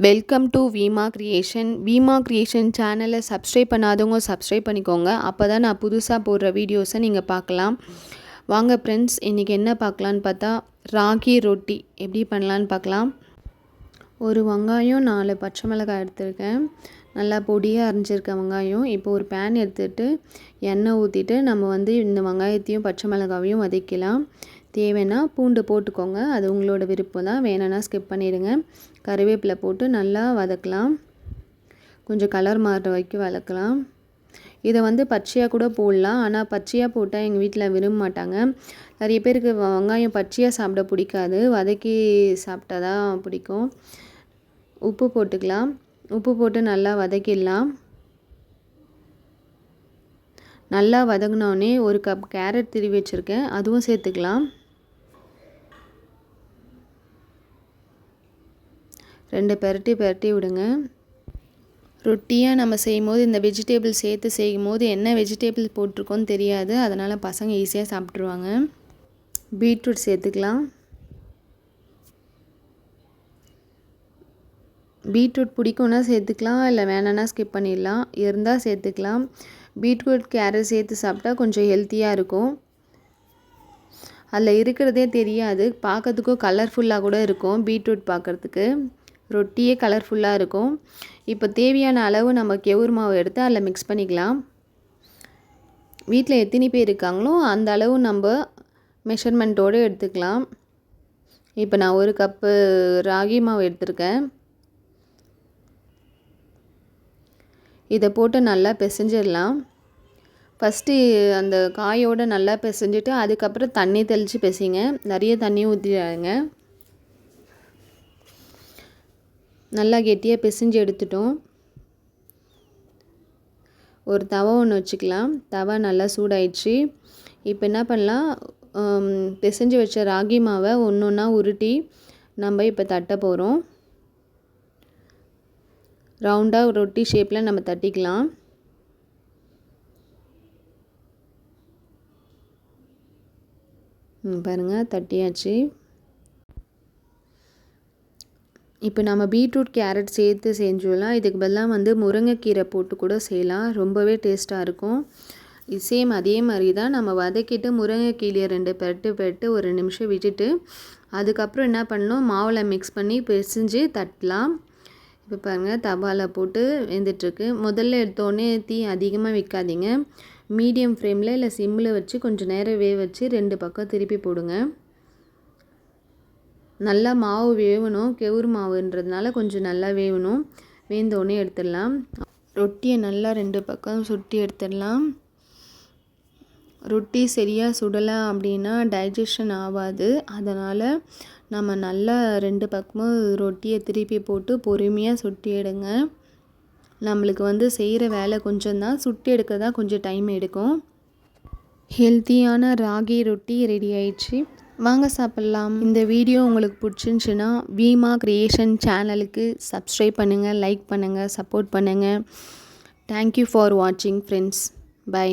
Welcome to Vima creation சேனலை subscribe பண்ணாதவங்க subscribe பண்ணிக்கோங்க. அப்போ தான் நான் புதுசாக போடுற வீடியோஸை நீங்கள் பார்க்கலாம். வாங்க ஃப்ரெண்ட்ஸ், இன்றைக்கி என்ன பார்க்கலான்னு பார்த்தா ராகி ரொட்டி எப்படி பண்ணலான்னு பார்க்கலாம். ஒரு வெங்காயம் 4 பச்சை மிளகாய் எடுத்துருக்கேன். நல்லா பொடியாக அரைஞ்சிருக்க வெங்காயம். இப்போ ஒரு பேன் எடுத்துகிட்டு எண்ணெய் ஊற்றிட்டு நம்ம இந்த வெங்காயத்தையும் பச்சை மிளகாவையும் வதக்கலாம். தேவைன்னா பூண்டு போட்டுக்கோங்க, அது உங்களோட விருப்பம் தான். வேணும்னா ஸ்கிப் பண்ணிவிடுங்க. கருவேப்பிலை போட்டு நல்லா வதக்கலாம். கொஞ்சம் கலர் மாறுற வரைக்கும் வதக்கலாம். இதை பச்சையாக கூட போடலாம், ஆனால் பச்சையாக போட்டால் எங்கள் வீட்டில் விரும்ப மாட்டாங்க. நிறைய பேருக்கு வெங்காயம் பச்சையாக சாப்பிட பிடிக்காது, வதக்கி சாப்பிட்டா தான் பிடிக்கும். உப்பு போட்டுக்கலாம். உப்பு போட்டு நல்லா வதக்கிடலாம். நல்லா வதங்கினோடனே 1 கப் கேரட் திருவி வச்சுருக்கேன், அதுவும் சேர்த்துக்கலாம். 2 பெரட்டி விடுங்க. ரொட்டியாக நம்ம செய்யும்போது இந்த வெஜிடேபிள் சேர்த்து செய்யும்போது என்ன வெஜிடேபிள் போட்டிருக்கோன்னு தெரியாது, அதனால் பசங்க ஈஸியாக சாப்பிட்ருவாங்க. பீட்ரூட் சேர்த்துக்கலாம். பீட்ரூட் பிடிக்கும்னா சேர்த்துக்கலாம், இல்லை வேணான்னா ஸ்கிப் பண்ணிடலாம். இருந்தால் சேர்த்துக்கலாம். பீட்ரூட் கேரட் சேர்த்து சாப்பிட்டா கொஞ்சம் ஹெல்த்தியாக இருக்கும். அதில் இருக்கிறதே தெரியாது, பார்க்கறதுக்கும் கலர்ஃபுல்லாக கூட இருக்கும். பீட்ரூட் பார்க்குறதுக்கு ரொட்டியே கலர்ஃபுல்லாக இருக்கும். இப்போ தேவையான அளவு நம்ம கெவுரு மாவு எடுத்து அதில் மிக்ஸ் பண்ணிக்கலாம். வீட்டில் எத்தனை பேர் இருக்காங்களோ அந்த அளவு நம்ம மெஷர்மெண்ட்டோடு எடுத்துக்கலாம். இப்போ நான் 1 கப்பு ராகி மாவு எடுத்திருக்கேன். இதை போட்டு நல்லா பிசைஞ்சிடலாம். ஃபஸ்ட்டு அந்த காயோடு நல்லா பிசைஞ்சிட்டு அதுக்கப்புறம் தண்ணி தெளித்து பிசைங்க. நிறைய தண்ணி ஊற்றிடுங்க. நல்லா கெட்டியாக பிசைஞ்சு எடுத்துட்டோம். ஒரு தவா ஒன்று வச்சுக்கலாம். தவா நல்லா சூடாயிடுச்சு. இப்போ என்ன பண்ணலாம், பிசைஞ்சு வச்ச ராகி மாவை ஒன்று ஒன்றா உருட்டி நம்ம இப்போ தட்ட போகிறோம். ரவுண்டாக ரொட்டி ஷேப்பில் நம்ம தட்டிக்கலாம். பாருங்கள், தட்டியாச்சு. இப்போ நம்ம பீட்ரூட் கேரட் சேர்த்து செஞ்சோம்லாம், இதுக்கு பதிலாக முருங்கைக்கீரை போட்டு கூட செய்யலாம், ரொம்பவே டேஸ்ட்டாக இருக்கும். சேம் அதே மாதிரி தான் நம்ம வதக்கிட்டு முருங்கைக்கீரையை 2 பெரட்டு 1 நிமிஷம் விட்டுட்டு அதுக்கப்புறம் என்ன பண்ணணும், மாவில் மிக்ஸ் பண்ணி பிசைஞ்சு தட்டலாம். இப்போ பாருங்கள், தவாவில் போட்டு வெந்துட்டுருக்கு. முதல்ல எடுத்தோடனே தீ அதிகமாக வைக்காதீங்க, மீடியம் ஃப்ளேமில் இல்லை சிம்மில் வச்சு கொஞ்சம் நேரம் வேக வச்சு 2 பக்கம் திருப்பி போடுங்க. நல்லா மாவு வேகணும், கெவுரு மாவுன்றதுனால கொஞ்சம் நல்லா வேகணும். வேந்தோடனே எடுத்துடலாம். ரொட்டியை நல்லா 2 பக்கம் சுட்டி எடுத்துடலாம். ரொட்டி சரியாக சுடலை அப்படின்னா டைஜஷன் ஆகாது, அதனால் நம்ம நல்லா 2 பக்கமும் ரொட்டியை திருப்பி போட்டு பொறுமையாக சுட்டி எடுங்க. நம்மளுக்கு செய்கிற வேலை கொஞ்சம் தான், சுட்டி எடுக்க தான் கொஞ்சம் டைம் எடுக்கும். ஹெல்த்தியான ராகி ரொட்டி ரெடி ஆயிடுச்சு, வாங்க சாப்பிட்லாம். இந்த வீடியோ உங்களுக்கு பிடிச்சிருந்துச்சுன்னா வீமா கிரியேஷன் சேனலுக்கு சப்ஸ்கிரைப் பண்ணுங்கள், லைக் பண்ணுங்கள், சப்போர்ட் பண்ணுங்கள். தேங்க்யூ ஃபார் வாட்சிங் ஃப்ரெண்ட்ஸ். பை.